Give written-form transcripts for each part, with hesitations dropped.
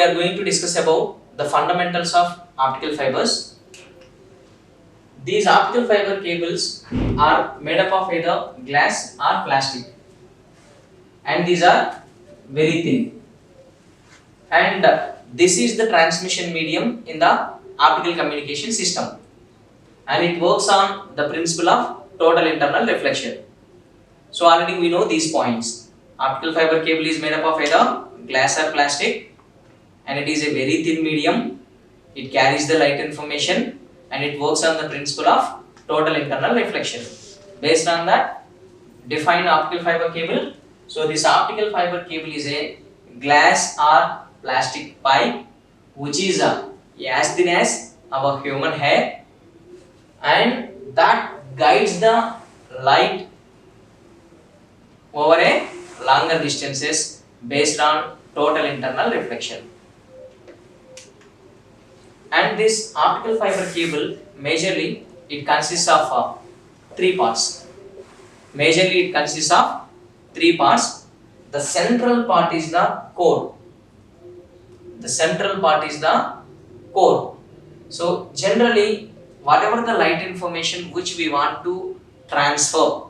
are going to discuss about the fundamentals of optical fibers. These optical fiber cables are made up of either glass or plastic, and these are very thin. And this is the transmission medium in the optical communication system, and it works on the principle of total internal reflection. So already we know these points. Optical fiber cable is made up of either glass or plastic, and it is a very thin medium. It carries the light information, and it works on the principle of total internal reflection. Based on that, define optical fiber cable. So this optical fiber cable is a glass or plastic pipe which is as thin as our human hair, and that guides the light over a longer distances based on total internal reflection. And this optical fiber cable, majorly it consists of three parts. Majorly it consists of three parts. The central part is the core. The central part is the core. So generally, whatever the light information which we want to transfer,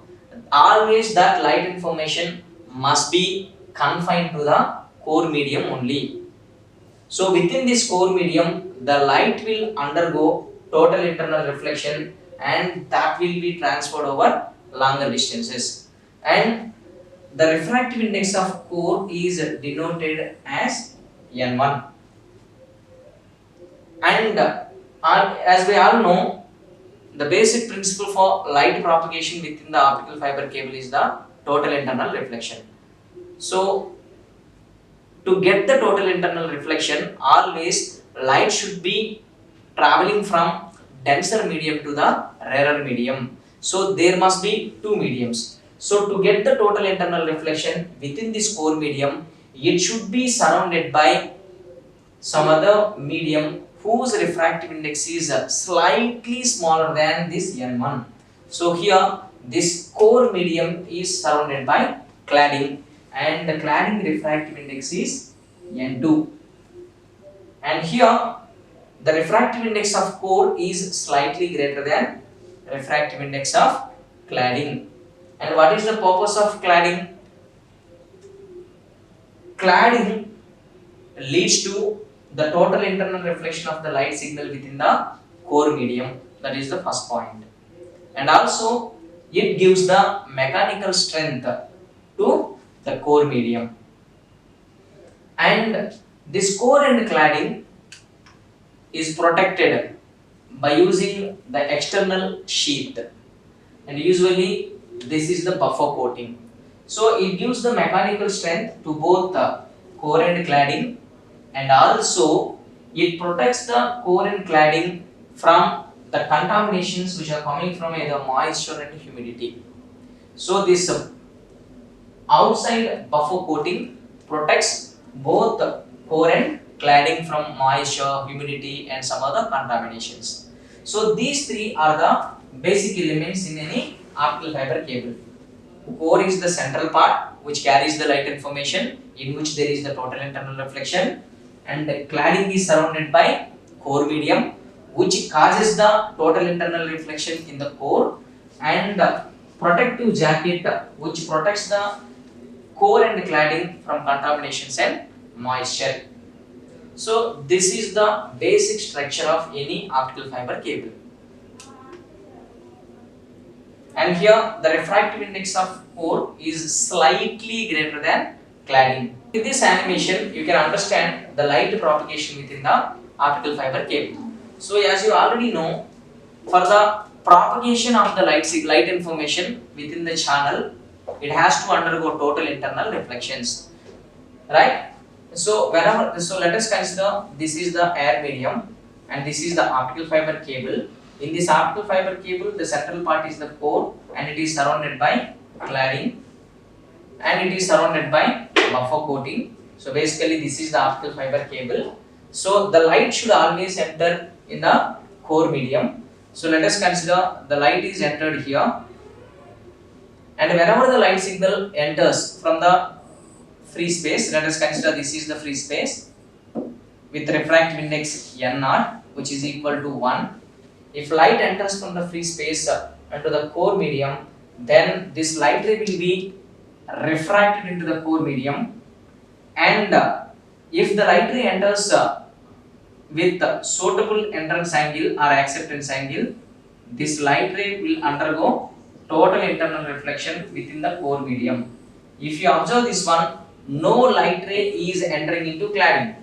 always that light information must be confined to the core medium only. So within this core medium, the light will undergo total internal reflection, and that will be transferred over longer distances. And the refractive index of core is denoted as N1. And as we all know, the basic principle for light propagation within the optical fiber cable is the total internal reflection. So to get the total internal reflection, always light should be traveling from denser medium to the rarer medium. So there must be two mediums. So to get the total internal reflection within this core medium, it should be surrounded by some other medium whose refractive index is slightly smaller than this N1. So here this core medium is surrounded by cladding, and the cladding refractive index is N2. And here the refractive index of core is slightly greater than refractive index of cladding. And what is the purpose of cladding? Cladding leads to the total internal reflection of the light signal within the core medium. That is the first point. And also it gives the mechanical strength to the core medium. And this core and cladding is protected by using the external sheath, and usually this is the buffer coating. So it gives the mechanical strength to both the core and cladding, and also it protects the core and cladding from the contaminations which are coming from either moisture and humidity. So this outside buffer coating protects both the core and cladding from moisture, humidity and some other contaminations. So these three are the basic elements in any optical fiber cable. Core is the central part which carries the light information, in which there is the total internal reflection, and the cladding is surrounded by core medium which causes the total internal reflection in the core, and the protective jacket which protects the core and cladding from contaminations and moisture. So this is the basic structure of any optical fiber cable. And here the refractive index of core is slightly greater than cladding. In this animation, you can understand the light propagation within the optical fiber cable. So as you already know, for the propagation of the light information within the channel, it has to undergo total internal reflections, right? So let us consider this is the air medium and this is the optical fiber cable. In this optical fiber cable, the central part is the core, and it is surrounded by cladding, and it is surrounded by buffer coating. So basically this is the optical fiber cable. So the light should always enter in the core medium. So let us consider the light is entered here, and whenever the light signal enters from the free space, let us consider this is the free space. with refractive index n naught, which is equal to 1. If light enters from the free space into the core medium, then this light ray will be refracted into the core medium, and if the light ray enters with suitable entrance angle or acceptance angle, this light ray will undergo total internal reflection within the core medium. If you observe this one, no light ray is entering into cladding.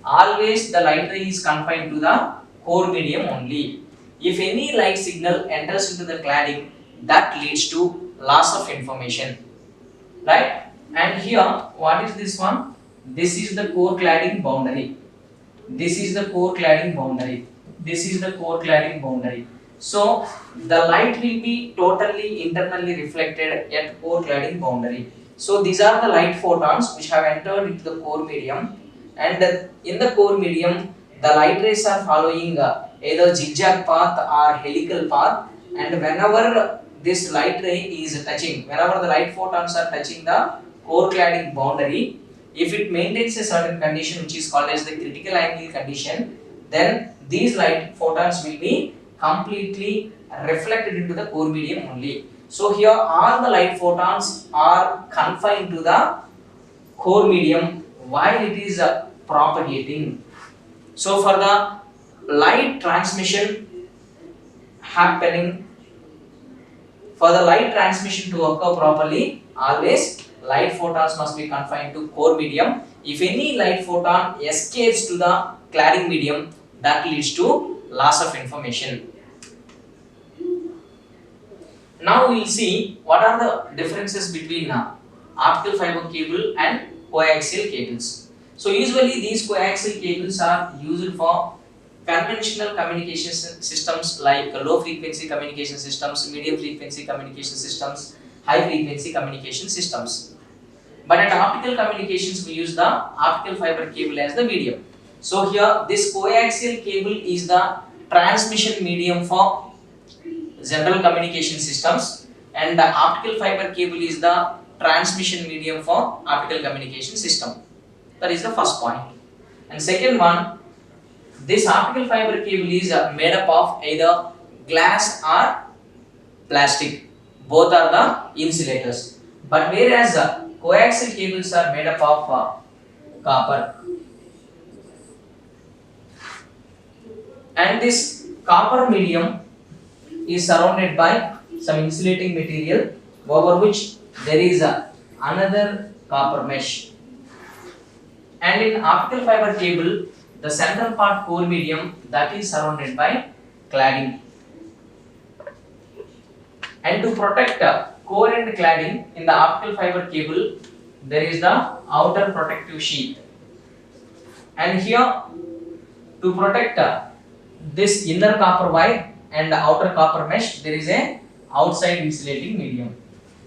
Always the light ray is confined to the core medium only. If any light signal enters into the cladding, that leads to loss of information, right? And here, what is this one? This is the core cladding boundary. This is the core cladding boundary. This is the core cladding boundary. So the light will be totally internally reflected at core cladding boundary. So these are the light photons which have entered into the core medium, and in the core medium the light rays are following either zigzag path or helical path, and whenever this light ray is touching, whenever the light photons are touching the core cladding boundary, if it maintains a certain condition which is called as the critical angle condition, then these light photons will be completely reflected into the core medium only. So here all the light photons are confined to the core medium while it is propagating. So for the light transmission happening, for the light transmission to occur properly, always light photons must be confined to core medium. If any light photon escapes to the cladding medium, that leads to loss of information. Now we will see what are the differences between optical fiber cable and coaxial cables. So usually these coaxial cables are used for conventional communication systems like low frequency communication systems, medium frequency communication systems, high frequency communication systems. But at optical communications we use the optical fiber cable as the medium. So here this coaxial cable is the transmission medium for general communication systems, and the optical fiber cable is the transmission medium for optical communication system. That is the first point. And second one, this optical fiber cable is made up of either glass or plastic. Both are the insulators. But whereas coaxial cables are made up of copper. And this copper medium is surrounded by some insulating material over which there is another copper mesh. And in optical fiber cable, the central part core medium that is surrounded by cladding. And to protect core and cladding in the optical fiber cable, there is the outer protective sheath. And here, to protect this inner copper wire and the outer copper mesh, there is a outside insulating medium.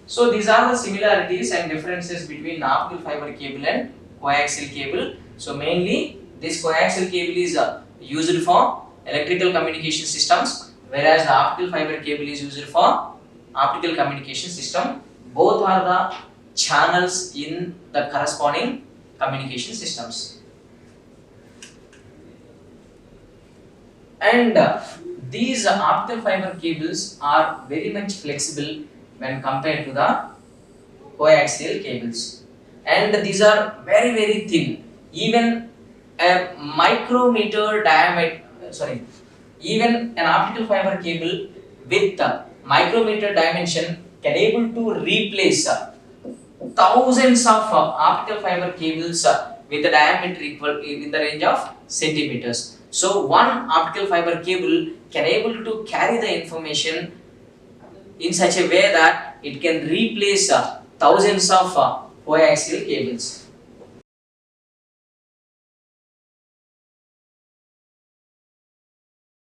So these are the similarities and differences between optical fiber cable and coaxial cable. So mainly this coaxial cable is used for electrical communication systems, whereas the optical fiber cable is used for optical communication system. Both are the channels in the corresponding communication systems. And these optical fiber cables are very much flexible when compared to the coaxial cables, and these are very thin. Even a micrometer diameter, even an optical fiber cable with micrometer dimension can able to replace thousands of optical fiber cables with a diameter equal in the range of centimeters. So one optical fiber cable can able to carry the information in such a way that it can replace thousands of coaxial cables.